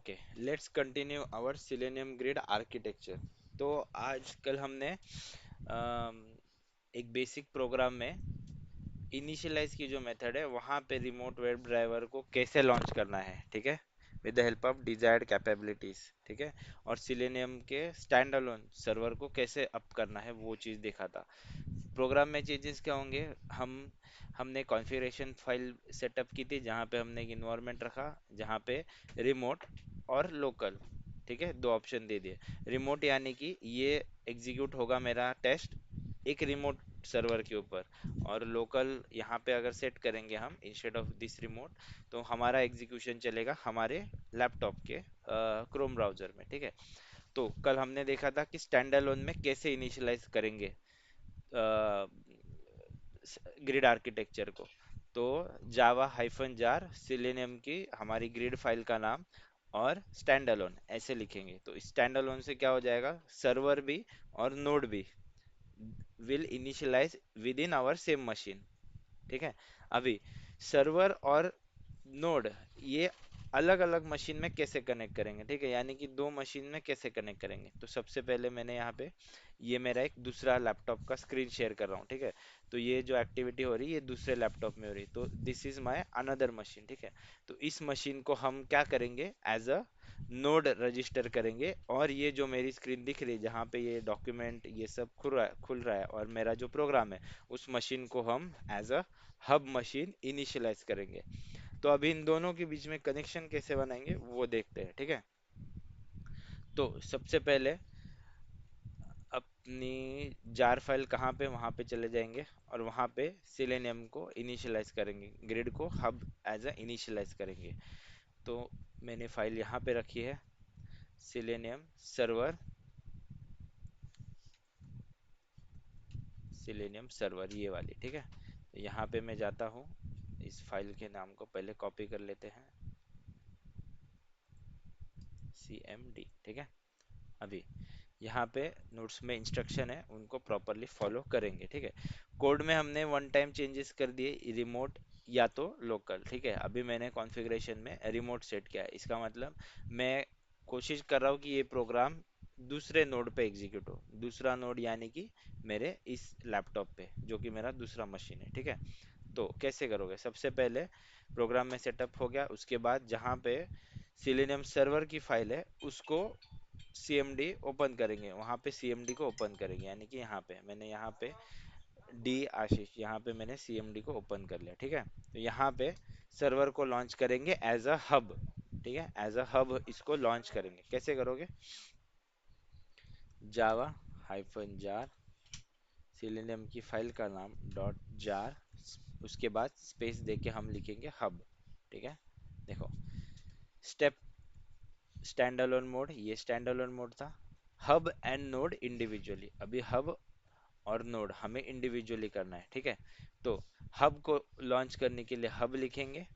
Okay, let's continue our selenium grid architecture. तो आजकल हमने अम, एक बेसिक प्रोग्राम में इनिशियलाइज की जो मेथड है वहाँ पे रिमोट वेब ड्राइवर को कैसे लॉन्च करना है, ठीक है, with the help of desired capabilities, ठीक है, और सिलेनियम के स्टैंड अलोन सर्वर को कैसे अप करना है वो चीज़ देखा था। प्रोग्राम में चेंजेस क्या होंगे, हमने कॉन्फ़िगरेशन फाइल सेटअप की थी जहाँ पे हमने एक इन्वायरमेंट रखा जहाँ पे रिमोट और लोकल, ठीक है, दो ऑप्शन दे दिए। रिमोट यानी कि ये एग्जीक्यूट होगा मेरा टेस्ट एक रिमोट सर्वर के ऊपर, और लोकल यहाँ पे अगर सेट करेंगे हम इंस्टेड ऑफ दिस रिमोट, तो हमारा एग्जीक्यूशन चलेगा हमारे लैपटॉप के क्रोम ब्राउजर में, ठीक है। तो कल हमने देखा था कि स्टैंड अलोन में कैसे इनिशियलाइज करेंगे ग्रिड आर्किटेक्चर को। तो जावा हाइफन जार सिलेनियम की हमारी ग्रिड फाइल का नाम और स्टैंड अलोन ऐसे लिखेंगे। तो स्टैंड अलोन से क्या हो जाएगा, सर्वर भी और नोड भी will initialise within our same machine, ठीक है। अभी सर्वर और नोड ये अलग अलग मशीन में कैसे कनेक्ट करेंगे, ठीक है, यानी कि दो मशीन में कैसे कनेक्ट करेंगे। तो सबसे पहले मैंने यहाँ पे ये मेरा एक दूसरा लैपटॉप का स्क्रीन शेयर कर रहा हूँ, ठीक है। तो ये जो एक्टिविटी हो रही है ये दूसरे लैपटॉप में हो रही है, तो this is my another machine, ठीक है। तो इस मशीन को हम क्या करेंगे, एज अ नोड रजिस्टर करेंगे, और ये जो मेरी स्क्रीन दिख रही है जहाँ पे ये डॉक्यूमेंट ये सब खुल रहा है और मेरा जो प्रोग्राम है उस मशीन को हम as a hub machine initialise करेंगे। तो अभी इन दोनों के बीच में कनेक्शन कैसे बनाएंगे वो देखते हैं, ठीक है। तो सबसे पहले अपनी जार फाइल कहाँ पे, वहाँ पे चले जाएंगे और वहाँ पे सिलेनियम को इनिशियलाइज करेंगे, ग्रिड को हब एज अ इनिशियलाइज करेंगे। तो मैंने फाइल यहाँ पे रखी है, सिलेनियम सर्वर, सिलेनियम सर्वर ये वाली, ठीक है। तो यहाँ पे मैं जाता हूँ, इस फाइल के नाम को पहले कॉपी कर लेते हैं, CMD, ठीक है। अभी यहाँ पे नोट्स में इंस्ट्रक्शन है उनको प्रॉपरली फॉलो करेंगे, ठीक है। कोड में हमने वन टाइम चेंजेस कर दिए, रिमोट या तो लोकल, ठीक है। अभी मैंने कॉन्फ़िगरेशन में रिमोट सेट किया है, इसका मतलब मैं कोशिश कर रहा हूँ कि ये प्रोग्राम दूसरे नोड पे एग्जीक्यूट हो, दूसरा नोड यानी कि मेरे इस लैपटॉप पे जो कि मेरा दूसरा मशीन है, ठीक है। तो कैसे करोगे, सबसे पहले प्रोग्राम में सेटअप हो गया, उसके बाद जहाँ पे सिलेनियम सर्वर की फाइल है उसको CMD ओपन करेंगे, वहां पे CMD को ओपन करेंगे, यानी कि यहाँ पे मैंने यहाँ पे डी आशीष यहाँ पे मैंने CMD को ओपन कर लिया, ठीक है। तो यहाँ पे सर्वर को लॉन्च करेंगे एज अ हब, ठीक है, एज अ हब इसको लॉन्च करेंगे। कैसे करोगे, जावा हाइफन जार सिलेनियम की फाइल का नाम डॉट जार, उसके बाद स्पेस देके हम लिखेंगे हब, ठीक है। देखो, स्टेप स्टैंड अलोन मोड, ये स्टैंड अलोन मोड था, हब एंड नोड इंडिविजुअली। अभी हब और नोड हमें इंडिविजुअली करना है, ठीक है। तो हब को लॉन्च करने के लिए हब लिखेंगे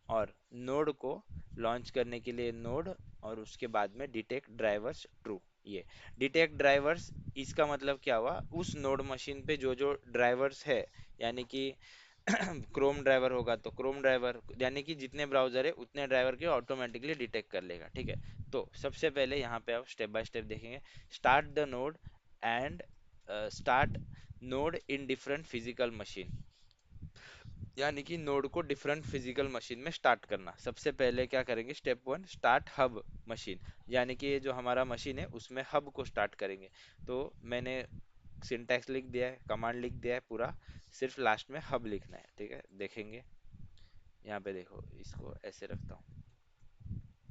और नोड को लॉन्च करने के लिए नोड, और उसके बाद में डिटेक्ट ड्राइवर्स ट्रू। ये डिटेक्ट ड्राइवर्स इसका मतलब क्या हुआ, उस नोड मशीन पे जो जो ड्राइवर्स है, यानी कि क्रोम ड्राइवर होगा तो क्रोम ड्राइवर, यानी कि जितने ब्राउजर है उतने ड्राइवर के ऑटोमेटिकली डिटेक्ट कर लेगा, ठीक है। तो सबसे पहले यहाँ पे आप स्टेप बाय स्टेप देखेंगे, start the node and start node in different physical machine, यानी कि नोड को डिफरेंट फिजिकल मशीन में स्टार्ट करना। सबसे पहले क्या करेंगे, step one start hub machine, यानी कि ये जो हमारा मशीन है उसमें हब को स्टार्ट करेंगे। तो मैंने सिंटैक्स लिख दिया है, कमांड लिख दिया है पूरा, सिर्फ लास्ट में हब लिखना है, ठीक है। देखेंगे यहाँ पे, देखो इसको ऐसे रखता हूँ,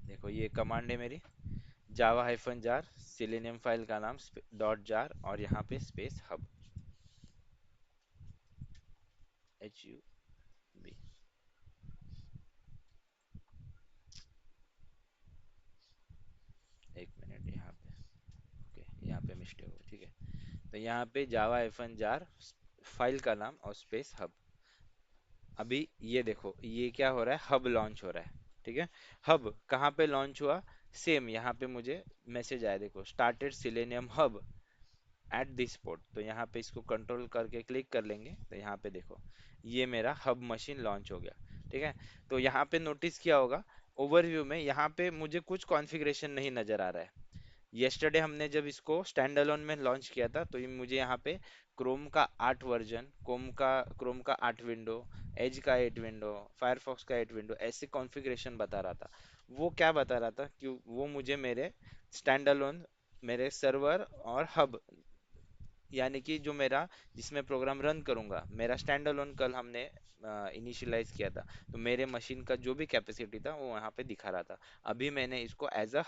देखो ये कमांड है मेरी, जावा हाइफन जार सिलेनियम फाइल का नाम डॉट जार और यहाँ पे स्पेस हब, HUB। एक मिनट यहाँ पे, ओके यहाँ पे मिस्टेक हो, ठीक है। तो यहाँ पे जावा हाइफन जार फाइल का नाम और स्पेस हब। अभी ये देखो ये क्या हो रहा है, हब लॉन्च हो रहा है, ठीक है। हब कहाँ पे लॉन्च हुआ, सेम यहाँ पे मुझे मैसेज आया, देखो started selenium hub at this port. तो यहाँ पे इसको कंट्रोल करके क्लिक कर लेंगे तो यहाँ पे देखो ये मेरा हब मशीन लॉन्च हो गया, ठीक है। तो यहाँ पे नोटिस किया होगा ओवरव्यू में यहाँ पे मुझे कुछ कॉन्फ़िगरेशन नहीं नजर आ रहा है। येस्टरडे हमने जब इसको स्टैंड अलोन में लॉन्च किया था तो ये मुझे यहाँ पे क्रोम का 8 वर्जन, क्रोम का 8 विंडो, एज का 8 विंडो, फायरफॉक्स का 8 विंडो, ऐसे कॉन्फ़िगरेशन बता रहा था। वो क्या बता रहा था कि वो मुझे मेरे स्टैंड अलोन, मेरे सर्वर और हब, यानी कि जो मेरा, जिसमें प्रोग्राम रन करूंगा, मेरा स्टैंड अलोन कल हमने इनिशियलाइज किया था, तो मेरे मशीन का जो भी कैपेसिटी था वो यहाँ पे दिखा रहा था। अभी मैंने इसको एज अ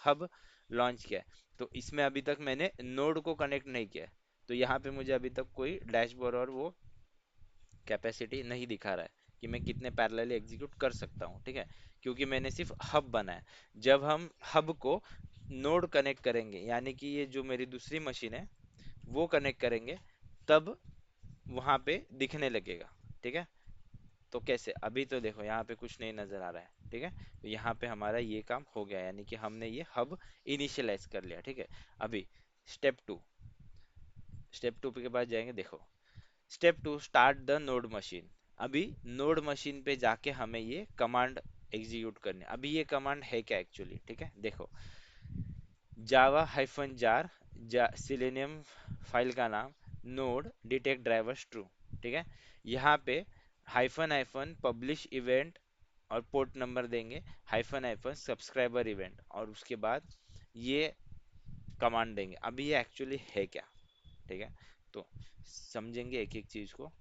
हब लॉन्च किया है, तो इसमें अभी तक मैंने नोड को कनेक्ट नहीं किया है, तो यहाँ पे मुझे अभी तक कोई डैशबोर्ड और वो कैपेसिटी नहीं दिखा रहा है कि मैं कितने पैरेलली एग्जीक्यूट कर सकता हूँ, ठीक है, क्योंकि मैंने सिर्फ हब बनाया। जब हम हब को नोड कनेक्ट करेंगे, यानी कि ये जो मेरी दूसरी मशीन है वो कनेक्ट करेंगे, तब वहां पे दिखने लगेगा, ठीक है। तो कैसे, अभी तो देखो यहाँ पे कुछ नहीं नजर आ रहा है, ठीक है। तो यहाँ पे हमारा ये काम हो गया, यानी कि हमने ये हब इनिशियलाइज कर लिया, ठीक है। अभी स्टेप टू, स्टेप टू के पास जाएंगे, देखो। Step two, start the node machine. अभी नोड मशीन पे जाके हमें ये कमांड एग्जीक्यूट करनी है। अभी ये कमांड है क्या एक्चुअली, ठीक है, देखो। जावा हाइफन जार, सिलेनियम फाइल का नाम, नोड डिटेक्ट ड्राइवर्स ट्रू, ठीक है। यहाँ पे हाइफन हाइफन पब्लिश इवेंट और पोर्ट नंबर देंगे, हाइफन हाइफन सब्सक्राइबर इवेंट, और उसके बाद ये कमांड देंगे। अभी ये एक्चुअली है क्या, ठीक है, तो समझेंगे एक एक चीज को,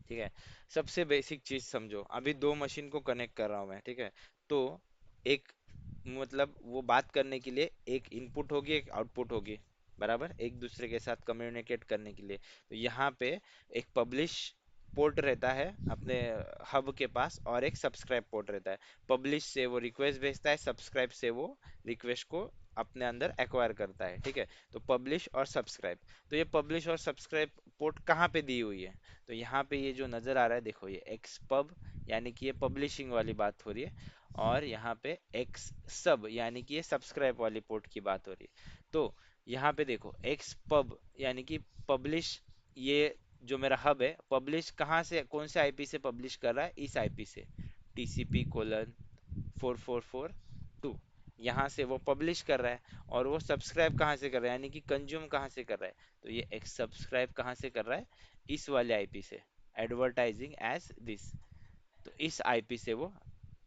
ठीक है। सबसे बेसिक चीज समझो, अभी दो मशीन को कनेक्ट कर रहा हूं मैं, ठीक है। तो एक, मतलब वो बात करने के लिए एक इनपुट होगी, एक आउटपुट होगी, बराबर, एक दूसरे के साथ कम्युनिकेट करने के लिए। तो यहाँ पे एक पब्लिश पोर्ट रहता है अपने हब के पास, और एक सब्सक्राइब पोर्ट रहता है। पब्लिश से वो रिक्वेस्ट भेजता है, सब्सक्राइब से वो रिक्वेस्ट को अपने अंदर एक्वायर करता है, ठीक है। तो पब्लिश और सब्सक्राइब, तो ये पब्लिश और सब्सक्राइब पोर्ट कहाँ पे दी हुई है, तो यहाँ पे ये जो नजर आ रहा है, देखो, ये एक्स पब, यानी कि ये पब्लिशिंग वाली बात हो रही है, और यहाँ पे एक्स सब, यानी कि ये सब्सक्राइब वाली पोर्ट की बात हो रही है। तो यहाँ पे देखो, एक्स पब यानी कि पब्लिश, ये जो मेरा हब है, पब्लिश कहाँ से, कौन से आईपी से पब्लिश कर रहा है, इस आईपी से, TCP:444.2, यहाँ से वो पब्लिश कर रहा है। और वो सब्सक्राइब कहाँ से कर रहा है, यानी कि कंज्यूम कहाँ से कर रहा है, तो ये एक्स सब्सक्राइब कहाँ से कर रहा है, इस वाले आईपी से, एडवर्टाइजिंग एज दिस। तो इस आईपी से वो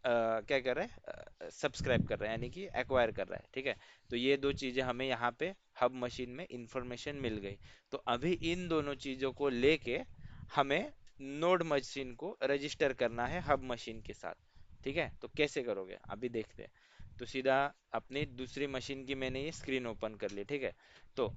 क्या कर रहा है, सब्सक्राइब कर रहा है, यानी कि एक्वायर कर रहा है, ठीक है। तो ये दो चीजें हमें यहाँ पे हब मशीन में इंफॉर्मेशन मिल गई। तो अभी इन दोनों चीजों को लेके हमें नोड मशीन को रजिस्टर करना है हब मशीन के साथ, ठीक है। तो कैसे करोगे, अभी देखते हैं। तो सीधा अपनी दूसरी मशीन की मैंने ये स्क्रीन ओपन कर ली, ठीक है। तो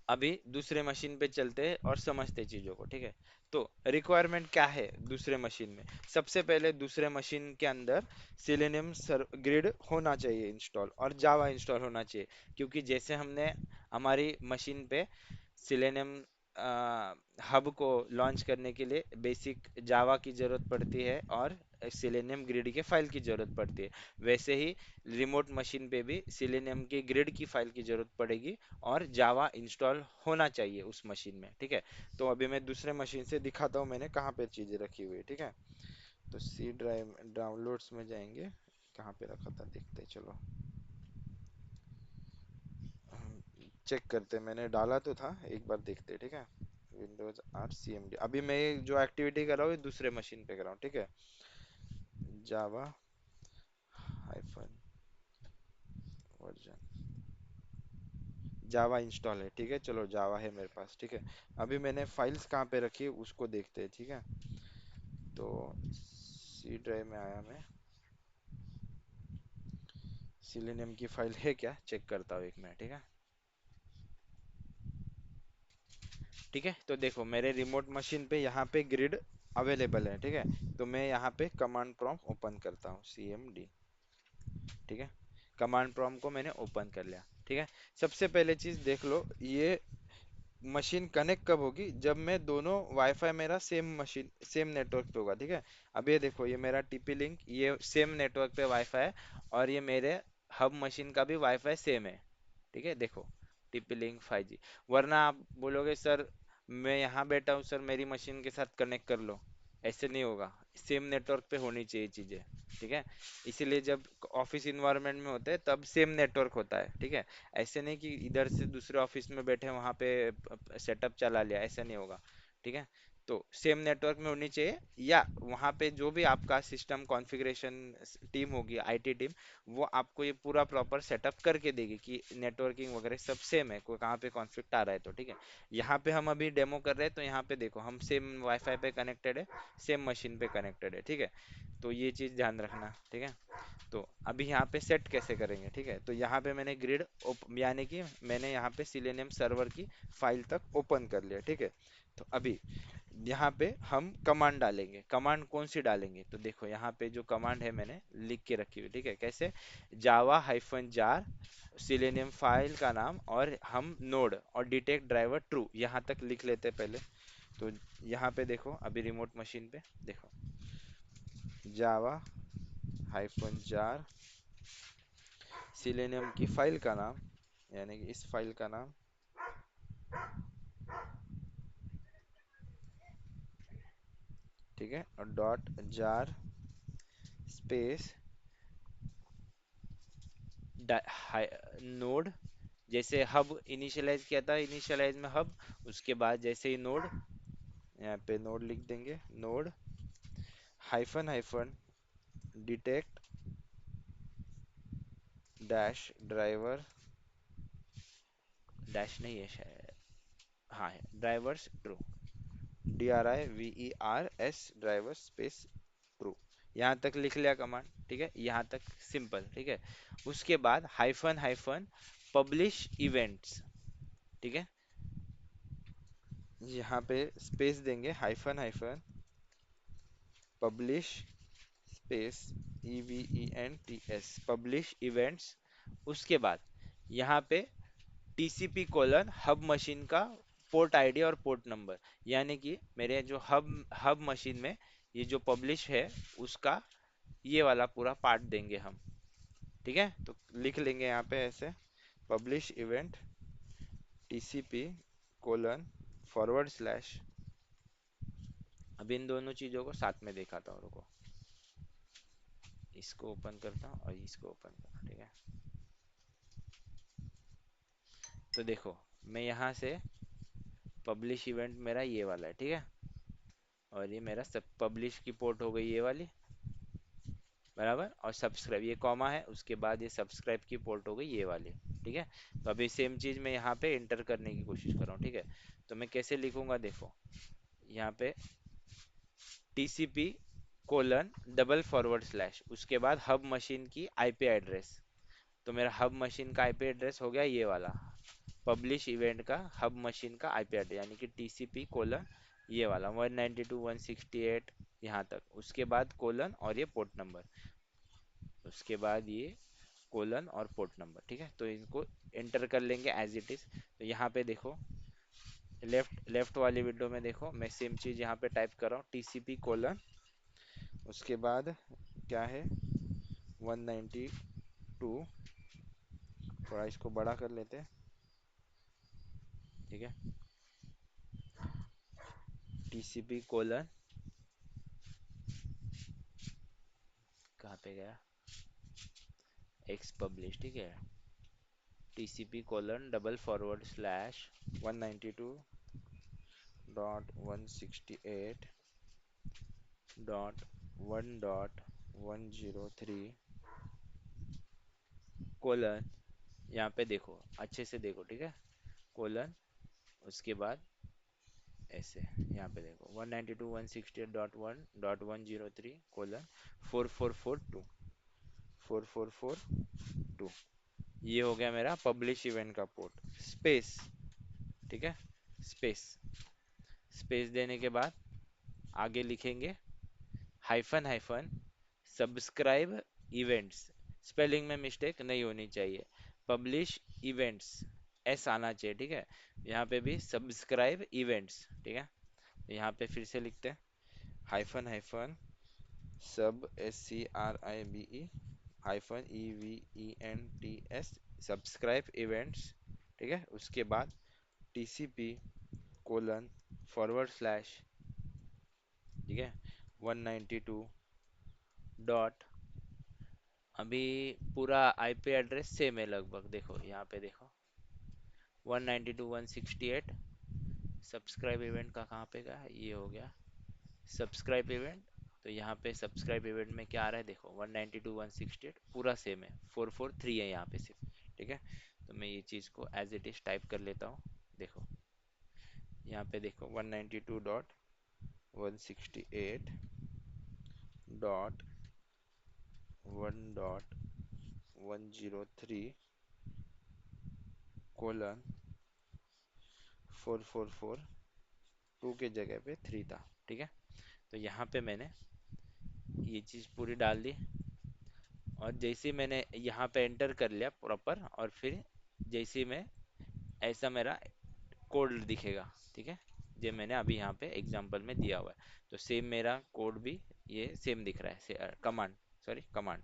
अभी दूसरे मशीन पे चलते हैं और समझते हैं चीजों को, ठीक है। तो रिक्वायरमेंट क्या है दूसरे मशीन में, सबसे पहले दूसरे मशीन के अंदर सिलेनियम ग्रिड होना चाहिए इंस्टॉल, और जावा इंस्टॉल होना चाहिए, क्योंकि जैसे हमने हमारी मशीन पे सिलेनियम हब को लॉन्च करने के लिए बेसिक जावा की जरूरत पड़ती है, और सिलेनियम ग्रिड के फाइल की जरूरत पड़ती है, वैसे ही रिमोट मशीन पे भी सिलेनियम के ग्रिड की फाइल की जरूरत पड़ेगी, और जावा इंस्टॉल होना चाहिए उस मशीन में, ठीक है। तो अभी मैं दूसरे मशीन से दिखाता हूँ मैंने कहाँ पे चीजें रखी हुई है, ठीक है। तो सी ड्राइव डाउनलोड्स में जाएंगे, कहाँ पे रखा था देखते हैं, चलो चेक करते हैं, मैंने डाला तो था, एक बार देखते हैं, ठीक है। Windows R C M D, अभी मैं जो एक्टिविटी कर रहा हूँ ये दूसरे मशीन पे कर रहा हूँ, ठीक है। जावा हाइफन वर्जन, जावा इंस्टॉल है, ठीक है, चलो जावा है मेरे पास, ठीक है। अभी मैंने फाइल्स कहाँ पे रखी है उसको देखते हैं, ठीक है। तो सी ड्राइव में आया मैं, सिलेनियम की फाइल है क्या, चेक करता हूँ, एक मिनट, ठीक है। ठीक है, तो देखो मेरे रिमोट मशीन पे यहाँ पे ग्रिड अवेलेबल है, ठीक है। तो मैं यहाँ पे कमांड प्रॉम्प्ट ओपन करता हूँ, CMD, ठीक है। कमांड प्रॉम्प्ट को मैंने ओपन कर लिया, ठीक है। सबसे पहले चीज देख लो, ये मशीन कनेक्ट कब होगी, जब मैं दोनों वाईफाई मेरा सेम मशीन सेम नेटवर्क पे होगा, ठीक है। अब ये देखो, ये मेरा टीपी लिंक, ये सेम नेटवर्क पे वाईफाई है, और ये मेरे हब मशीन का भी वाईफाई सेम है, ठीक है, देखो, टीपी लिंक 5G। वरना आप बोलोगे सर मैं यहाँ बैठा हूँ सर, मेरी मशीन के साथ कनेक्ट कर लो, ऐसे नहीं होगा, सेम नेटवर्क पे होनी चाहिए चीजें, ठीक है। इसीलिए जब ऑफिस इन्वायरमेंट में होते हैं तब सेम नेटवर्क होता है, ठीक है। ऐसे नहीं कि इधर से दूसरे ऑफिस में बैठे वहां पे सेटअप चला लिया, ऐसा नहीं होगा, ठीक है। तो सेम नेटवर्क में होनी चाहिए, या वहां पे जो भी आपका सिस्टम कॉन्फ़िगरेशन टीम होगी, आईटी टीम, वो आपको ये पूरा प्रॉपर सेटअप करके देगी कि नेटवर्किंग वगैरह सब सेम है, कोई कहाँ पे कॉन्फ्लिक्ट आ रहा है तो, ठीक है। यहाँ पे हम अभी डेमो कर रहे हैं तो यहाँ पे देखो हम सेम वाईफाई पे कनेक्टेड है, सेम मशीन पे कनेक्टेड है, ठीक है। तो ये चीज़ ध्यान रखना, ठीक है। तो अभी यहाँ पे सेट कैसे करेंगे, ठीक है। तो यहाँ पे मैंने ग्रिड यानी कि मैंने यहाँ पे सिलेनियम सर्वर की फाइल तक ओपन कर लिया, ठीक है। तो अभी यहाँ पे हम कमांड डालेंगे, कमांड कौन सी डालेंगे, तो देखो यहाँ पे जो कमांड है मैंने लिख के रखी हुई, ठीक है। कैसे, जावा हाइफन जार सिलेनियम फाइल का नाम, और हम नोड और डिटेक्ट ड्राइवर ट्रू यहाँ तक लिख लेते हैं पहले। तो यहाँ पे देखो अभी रिमोट मशीन पे देखो, जावा हाइफन जार सिलेनियम की फाइल का नाम, यानी कि इस फाइल का नाम, ठीक है, और डॉट जार स्पेस नोड, जैसे हब इनिशियलाइज किया था, इनिशियलाइज में हब, उसके बाद जैसे ही नोड, यहाँ पे नोड लिख देंगे, node hyphen hyphen detect dash driver, dash नहीं है शायद, हाँ है, drivers true, DRIVERS driver space true. यहाँ तक लिख लिया कमांड, ठीक है, यहाँ तक सिंपल, ठीक है। उसके बाद हाइफन हाइफन पब्लिश इवेंट्स, ठीक है। यहाँ पे स्पेस देंगे, hyphen hyphen publish space EVENTS publish events. उसके बाद यहाँ पे TCP कोलन हब मशीन का पोर्ट आईडी और पोर्ट नंबर, यानी कि मेरे जो हब हब मशीन में ये जो पब्लिश है उसका ये वाला पूरा पार्ट देंगे हम, ठीक है। तो लिख लेंगे यहाँ पे ऐसे, publish event TCP colon forward slash, अब इन दोनों चीजों को साथ में दिखाता हूँ, रुको, इसको ओपन करता हूँ और इसको ओपन करता हूँ, ठीक है। तो देखो मैं यहाँ से पब्लिश इवेंट मेरा ये वाला है, ठीक है, और ये मेरा सब पब्लिश की पोर्ट हो गई ये वाली, बराबर, और सब्सक्राइब ये कॉमा है, उसके बाद ये सब्सक्राइब की पोर्ट हो गई ये वाली, ठीक है। तो अभी सेम चीज मैं यहाँ पे इंटर करने की कोशिश कर रहा हूँ, ठीक है। तो मैं कैसे लिखूंगा देखो, यहाँ पे TCP colon double forward slash, उसके बाद हब मशीन की आईपी एड्रेस, तो मेरा हब मशीन का आईपी एड्रेस हो गया ये वाला, पब्लिश इवेंट का हब मशीन का आईपी एड्रेस, यानी कि TCP कोलन ये वाला 192.168 यहाँ तक, उसके बाद कोलन और ये पोर्ट नंबर, उसके बाद ये कोलन और पोर्ट नंबर, ठीक है। तो इनको एंटर कर लेंगे एज इट इज। तो यहाँ पे देखो लेफ्ट लेफ्ट वाली विंडो में देखो मैं सेम चीज यहाँ पे टाइप कर रहा हूँ, TCP कोलन, उसके बाद क्या है 192, थोड़ा इसको बड़ा कर लेते हैं, ठीक है, TCP कोलन, कहाँ पे गया, एक्स पब्लिश, ठीक है, TCP colon double forward slash 192.168 .1.103 colon, यहाँ पे देखो अच्छे से देखो, ठीक है, कोलन, उसके बाद ऐसे यहाँ पे देखो 192.168.1.103 कोलन 4442 ये हो गया मेरा पब्लिश इवेंट का पोर्ट, स्पेस, ठीक है, स्पेस, स्पेस देने के बाद आगे लिखेंगे hyphen hyphen subscribe events, spelling में मिस्टेक नहीं होनी चाहिए, पब्लिश इवेंट्स एस आना चाहिए, ठीक है। यहाँ पे भी सब्सक्राइब इवेंट्स, ठीक है। यहाँ पे फिर से लिखते हैं हाइफन हाइफन सब SCRIBE hyphen EVENTS subscribe events, ठीक है। उसके बाद TCP कोलन फॉरवर्ड स्लैश ठीक है। 192 डॉट, अभी पूरा आईपी एड्रेस सेम है लगभग, देखो यहाँ पे देखो 192.168। सब्सक्राइब इवेंट का कहाँ पे गया, ये हो गया सब्सक्राइब इवेंट। तो यहाँ पे सब्सक्राइब इवेंट में क्या आ रहा है देखो, 192.168 पूरा सेम है, 443 है यहाँ पे सिर्फ। ठीक है, तो मैं ये चीज़ को एज इट इज टाइप कर लेता हूँ। देखो यहाँ पे देखो 192.168 डॉट 1.103 कोलन 4442 के जगह पे 3 था। ठीक है, तो यहाँ पे मैंने ये चीज़ पूरी डाल दी, और जैसे ही मैंने यहाँ पे एंटर कर लिया प्रॉपर, और फिर जैसे ही मैं, ऐसा मेरा कोड दिखेगा। ठीक है, जो मैंने अभी यहाँ पे एग्जांपल में दिया हुआ है, तो सेम मेरा कोड भी ये सेम दिख रहा है, कमांड, सॉरी कमांड।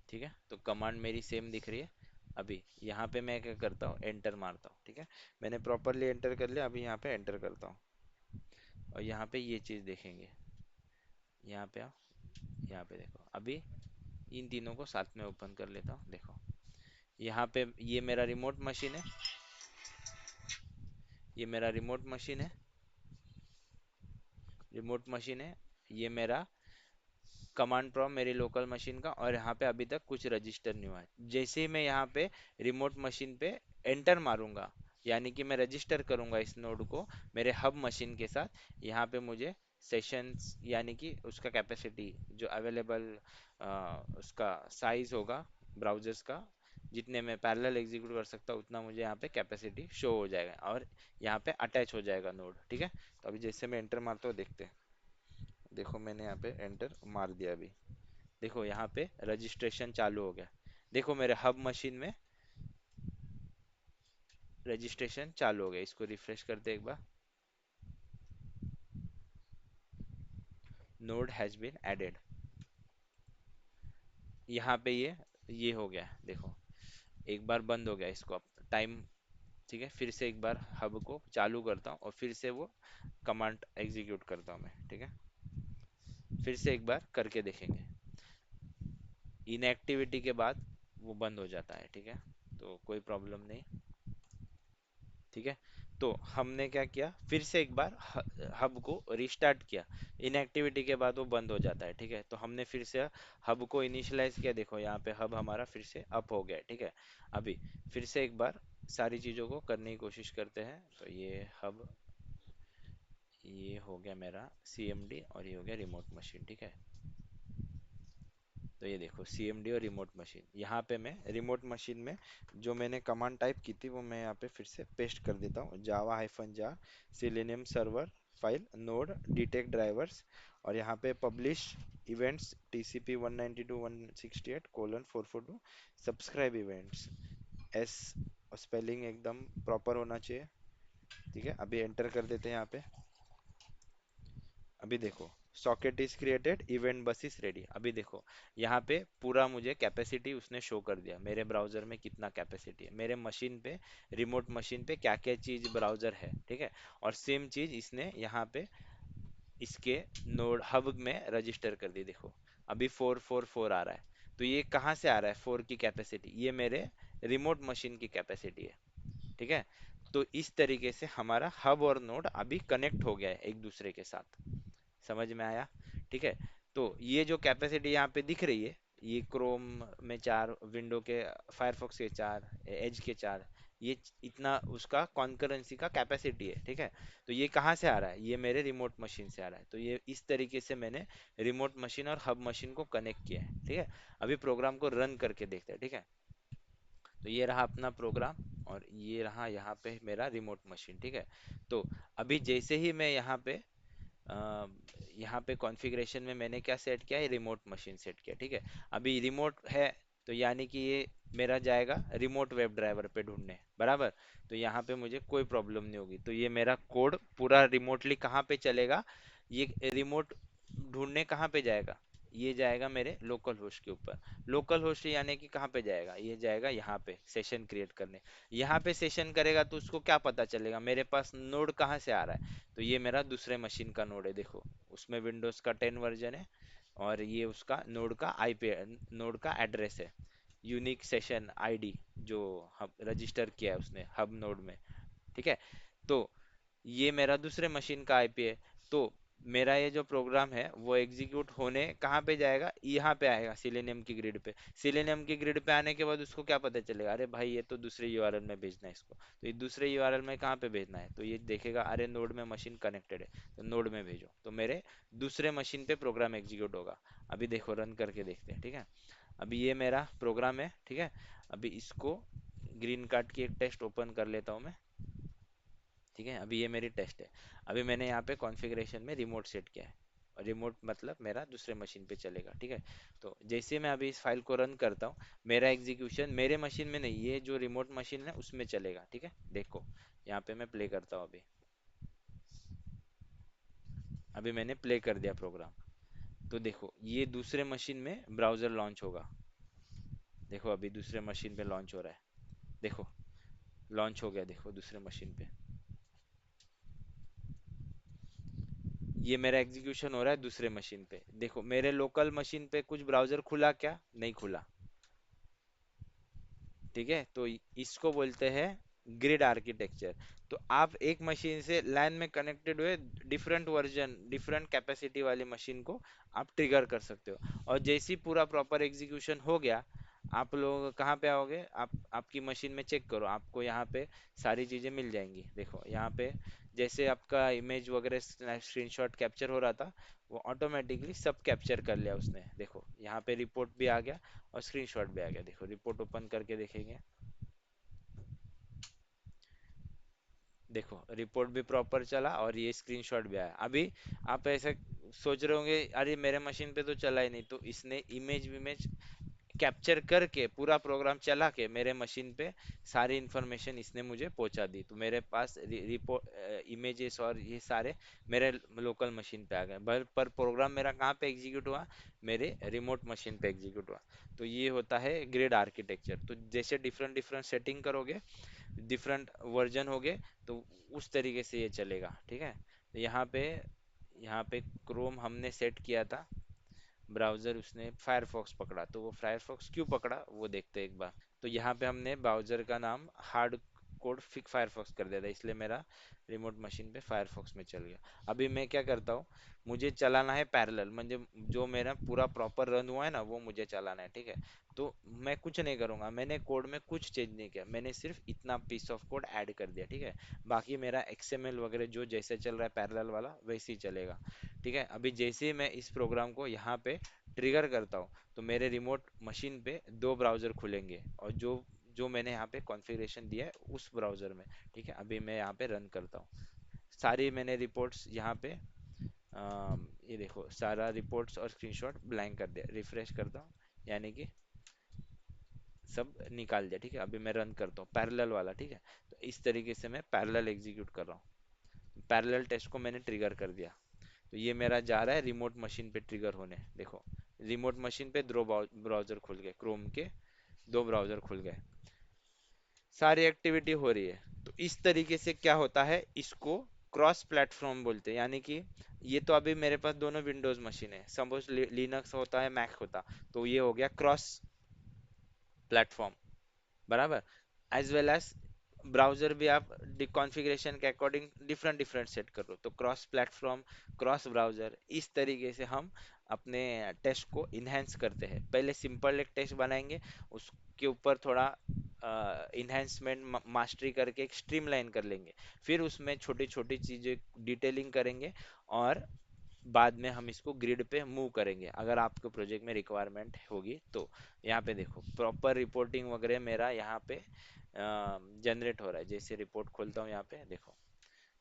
ठीक है, तो कमांड मेरी सेम दिख रही है। अभी यहाँ पे मैं क्या करता हूँ, एंटर मारता हूँ। ठीक है, मैंने प्रॉपरली एंटर कर लिया, अभी यहाँ पे एंटर करता हूँ, और यहाँ पे ये चीज़ देखेंगे। यहाँ पे आओ, यहाँ पे देखो, अभी इन तीनों को साथ में ओपन कर लेता हूँ। देखो यहाँ पे ये मेरा रिमोट मशीन है, ये मेरा रिमोट मशीन है, रिमोट मशीन है, ये मेरा कमांड प्रॉम्प्ट मेरी लोकल मशीन का, और यहाँ पे अभी तक कुछ रजिस्टर नहीं हुआ है। जैसे ही मैं यहाँ पे रिमोट मशीन पे एंटर मारूंगा, यानी कि मैं रजिस्टर करूंगा इस नोड को मेरे हब मशीन के साथ, यहाँ पे मुझे सेशंस यानी कि उसका कैपेसिटी जो अवेलेबल, उसका साइज होगा ब्राउजर्स का, जितने मैं पैरेलल एग्जीक्यूट कर सकता हूँ उतना मुझे यहाँ पे कैपेसिटी शो हो जाएगा, और यहाँ पे अटैच हो जाएगा नोड। ठीक है, तो अभी जैसे मैं एंटर मारता हूँ, देखते हैं। देखो मैंने यहाँ पे एंटर मार दिया, अभी देखो यहाँ पे रजिस्ट्रेशन चालू हो गया। देखो मेरे हब मशीन में रजिस्ट्रेशन चालू हो गया, इसको रिफ्रेश करते एक बार। नोड हैज बीन एडेड, यहाँ पे ये हो गया, देखो एक बार बंद हो गया, इसको अब टाइम। ठीक है, फिर से एक बार हब को चालू करता हूँ, और फिर से वो कमांड एग्जीक्यूट करता हूँ मैं। ठीक है, फिर से एक बार करके देखेंगे। इनएक्टिविटी के बाद वो बंद हो जाता है। ठीक है, तो कोई प्रॉब्लम नहीं। ठीक है, तो हमने क्या किया, फिर से एक बार हब को रिस्टार्ट किया। इनएक्टिविटी के बाद वो बंद हो जाता है। ठीक है, तो हमने फिर से हब को इनिशियलाइज किया, देखो यहाँ पे हब हमारा फिर से अप हो गया है। ठीक है, अभी फिर से एक बार सारी चीज़ों को करने की कोशिश करते हैं। तो ये हब, ये हो गया मेरा CMD, और ये हो गया रिमोट मशीन। ठीक है, तो ये देखो CMD और रिमोट मशीन, यहाँ पे मैं रिमोट मशीन में जो मैंने कमांड टाइप की थी वो मैं यहाँ पे फिर से पेस्ट कर देता हूँ, Java hyphen jar Selenium server file node detect drivers, और यहाँ पे publish events TCP/192.168:442 subscribe events, S spelling एकदम प्रॉपर होना चाहिए। ठीक है, अभी एंटर कर देते हैं यहाँ पे। अभी देखो सॉकेट इज क्रिएटेड, इवेंट बस इज रेडी। अभी देखो यहाँ पे पूरा मुझे कैपेसिटी उसने शो कर दिया, मेरे ब्राउजर में कितना कैपेसिटी है, मेरे मशीन पे, रिमोट मशीन पे क्या क्या चीज ब्राउजर है। ठीक है, और सेम चीज इसने यहाँ पे इसके नोड हब में रजिस्टर कर दी। देखो अभी 444 आ रहा है, तो ये कहाँ से आ रहा है, 4 की कैपेसिटी, ये मेरे रिमोट मशीन की कैपेसिटी है। ठीक है, तो इस तरीके से हमारा हब और नोड अभी कनेक्ट हो गया है एक दूसरे के साथ। समझ में आया। ठीक है, तो ये जो कैपेसिटी यहाँ पे दिख रही है, ये क्रोम में 4, विंडो के, फायरफॉक्स के 4, एज के 4, ये इतना उसका कॉन्करेंसी का कैपेसिटी है। ठीक है, तो ये कहाँ से आ रहा है, ये मेरे रिमोट मशीन से आ रहा है। तो ये इस तरीके से मैंने रिमोट मशीन और हब मशीन को कनेक्ट किया है। ठीक है, अभी प्रोग्राम को रन करके देखते हैं। ठीक है, तो ये रहा अपना प्रोग्राम, और ये रहा यहाँ पे मेरा रिमोट मशीन। ठीक है, तो अभी जैसे ही मैं यहाँ पे अ, यहाँ पे कॉन्फ़िगरेशन में मैंने क्या सेट किया है, रिमोट मशीन सेट किया। ठीक है, अभी रिमोट है, तो यानी कि ये मेरा जाएगा रिमोट वेब ड्राइवर पे ढूंढने, बराबर। तो यहाँ पे मुझे कोई प्रॉब्लम नहीं होगी, तो ये मेरा कोड पूरा रिमोटली कहाँ पे चलेगा, ये रिमोट ढूंढने कहाँ पे जाएगा, ये जाएगा मेरे लोकल होस्ट के ऊपर। लोकल होस्ट यानी कि कहाँ पे जाएगा, ये जाएगा यहाँ पे सेशन क्रिएट करने। यहाँ पे सेशन करेगा तो उसको क्या पता चलेगा मेरे पास नोड कहाँ से आ रहा है, तो ये मेरा दूसरे मशीन का नोड है, देखो उसमें विंडोज का 10 वर्जन है, और ये उसका नोड का आईपी, नोड का एड्रेस है, यूनिक सेशन आईडी जो हब रजिस्टर किया है उसने हब नोड में। ठीक है, तो ये मेरा दूसरे मशीन का आईपी है। तो मेरा ये जो प्रोग्राम है वो एग्जीक्यूट होने कहाँ पे जाएगा, यहाँ पे आएगा सिलेनियम की ग्रिड पे। सिलेनियम की ग्रिड पे आने के बाद उसको क्या पता चलेगा, अरे भाई ये तो दूसरे यूआरएल में भेजना है इसको, तो ये दूसरे यूआरएल में कहाँ पे भेजना है, तो ये देखेगा अरे नोड में मशीन कनेक्टेड है, तो नोड में भेजो, तो मेरे दूसरे मशीन पे प्रोग्राम एग्जीक्यूट होगा। अभी देखो रन करके देखते हैं, ठीक है। अभी ये मेरा प्रोग्राम है, ठीक है। अभी इसको ग्रीन कार्ड की एक टेस्ट ओपन कर लेता हूँ मैं, ठीक है। अभी ये मेरी टेस्ट है। अभी मैंने यहाँ पे कॉन्फ़िगरेशन में रिमोट सेट किया है, और रिमोट मतलब मेरा दूसरे मशीन पे चलेगा, ठीक है। तो जैसे मैं अभी इस फाइल को रन करता हूँ, मेरा एग्जीक्यूशन मेरे मशीन में नहीं, ये जो रिमोट मशीन है उसमें चलेगा, ठीक है। देखो यहाँ पे मैं प्ले करता हूँ, अभी अभी मैंने प्ले कर दिया प्रोग्राम। तो देखो ये दूसरे मशीन में ब्राउजर लॉन्च होगा, देखो अभी दूसरे मशीन पे लॉन्च हो रहा है, देखो लॉन्च हो गया, देखो दूसरे मशीन पे ये मेरा एग्जीक्यूशन हो रहा है दूसरे मशीन पे। देखो मेरे लोकल मशीन पे कुछ ब्राउजर खुला क्या, नहीं खुला, ठीक है। तो इसको बोलते हैं ग्रिड आर्किटेक्चर। तो आप एक मशीन से लाइन में कनेक्टेड हुए डिफरेंट वर्जन डिफरेंट कैपेसिटी वाली मशीन को आप ट्रिगर कर सकते हो, और जैसे ही पूरा प्रॉपर एग्जीक्यूशन हो गया, आप लोग कहाँ पे आओगे, आप आपकी मशीन में चेक करो, आपको यहाँ पे सारी चीज़ें मिल जाएंगी। देखो यहाँ पे जैसे आपका इमेज वगैरह स्क्रीनशॉट कैप्चर हो रहा था, वो ऑटोमेटिकली सब कैप्चर कर लिया उसने। देखो यहाँ पे रिपोर्ट भी आ गया और स्क्रीनशॉट भी आ गया, देखो रिपोर्ट ओपन करके देखेंगे, देखो रिपोर्ट भी प्रॉपर चला और ये स्क्रीनशॉट भी आया। अभी आप ऐसे सोच रहे होंगे अरे मेरे मशीन पे तो चला ही नहीं, तो इसने इमेज इमेज कैप्चर करके पूरा प्रोग्राम चला के मेरे मशीन पे सारी इंफॉर्मेशन इसने मुझे पहुंचा दी, तो मेरे पास रिपोर्ट इमेजेस और ये सारे मेरे लोकल मशीन पे आ गए। पर प्रोग्राम मेरा कहाँ पे एग्जीक्यूट हुआ, मेरे रिमोट मशीन पे एग्जीक्यूट हुआ। तो ये होता है ग्रिड आर्किटेक्चर। तो जैसे डिफरेंट डिफरेंट सेटिंग करोगे, डिफरेंट वर्जन हो गए, तो उस तरीके से ये चलेगा, ठीक है। तो यहाँ पे क्रोम हमने सेट किया था, ब्राउज़र उसने फायरफॉक्स पकड़ा, तो वो फायरफॉक्स क्यों पकड़ा वो देखते हैं एक बार। तो यहाँ पे हमने ब्राउज़र का नाम हार्ड कोड फिक फायरफॉक्स कर दिया था, इसलिए मेरा रिमोट मशीन पे फायरफॉक्स में चल गया। अभी मैं क्या करता हूँ, मुझे चलाना है पैरेलल, म्हणजे जो मेरा पूरा प्रॉपर रन हुआ है ना वो मुझे चलाना है, ठीक है। तो मैं कुछ नहीं करूँगा, मैंने कोड में कुछ चेंज नहीं किया, मैंने सिर्फ इतना पीस ऑफ कोड ऐड कर दिया, ठीक है। बाकी मेरा एक्सएमएल वगैरह जो जैसे चल रहा है पैरेलल वाला वैसे ही चलेगा, ठीक है। अभी जैसे ही मैं इस प्रोग्राम को यहाँ पे ट्रिगर करता हूँ, तो मेरे रिमोट मशीन पे दो ब्राउज़र खुलेंगे, और जो जो मैंने यहाँ पे कॉन्फ़िगरेशन दिया है उस ब्राउज़र में, ठीक है। अभी मैं यहाँ पे रन करता हूँ, सारी मैंने रिपोर्ट्स यहाँ पे ये देखो सारा रिपोर्ट्स और स्क्रीनशॉट ब्लैंक कर दिया, रिफ्रेश करता हूँ, यानी कि सब निकाल दिया, ठीक है। अभी मैं रन करता हूँ पैरेलल वाला, ठीक है। तो इस तरीके से मैं पैरेलल एग्जीक्यूट कर रहा हूँ, पैरेलल टेस्ट को मैंने ट्रिगर कर दिया। तो ये मेरा जा रहा है रिमोट मशीन पे ट्रिगर होने, देखो रिमोट मशीन पे दो ब्राउजर खुल गए, क्रोम के दो ब्राउजर खुल गए, सारी एक्टिविटी हो रही है। तो इस तरीके से क्या होता है, इसको क्रॉस प्लेटफॉर्म बोलते हैं, यानी कि ये तो अभी मेरे पास दोनों विंडोज मशीन है, सपोज लिनक्स होता है मैक होता, तो ये हो गया क्रॉस प्लेटफॉर्म, बराबर। एज वेल एज ब्राउजर भी आप कॉन्फ़िगरेशन के अकॉर्डिंग डिफरेंट डिफरेंट सेट कर लो, तो क्रॉस प्लेटफॉर्म क्रॉस ब्राउजर, इस तरीके से हम अपने टेस्ट को इन्हेंस करते हैं। पहले सिंपल एक टेस्ट बनाएंगे, उसके ऊपर थोड़ा इन्हेंसमेंट मास्टरी करके एक स्ट्रीमलाइन कर लेंगे, फिर उसमें छोटी छोटी चीज़ें डिटेलिंग करेंगे, और बाद में हम इसको ग्रिड पे मूव करेंगे अगर आपको प्रोजेक्ट में रिक्वायरमेंट होगी तो। यहाँ पे देखो प्रॉपर रिपोर्टिंग वगैरह मेरा यहाँ पे जनरेट हो रहा है, जैसे रिपोर्ट खोलता हूँ यहाँ पे देखो,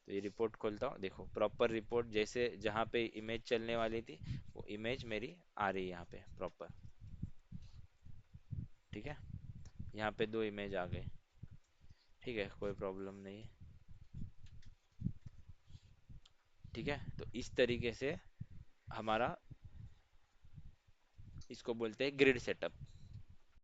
तो ये रिपोर्ट खोलता हूँ, देखो प्रॉपर रिपोर्ट जैसे जहाँ पे इमेज चलने वाली थी वो इमेज मेरी आ रही है यहाँ पे प्रॉपर, ठीक है। यहाँ पे दो इमेज आ गए, ठीक है, कोई प्रॉब्लम नहीं है, ठीक है। तो इस तरीके से हमारा इसको बोलते हैं ग्रिड सेटअप।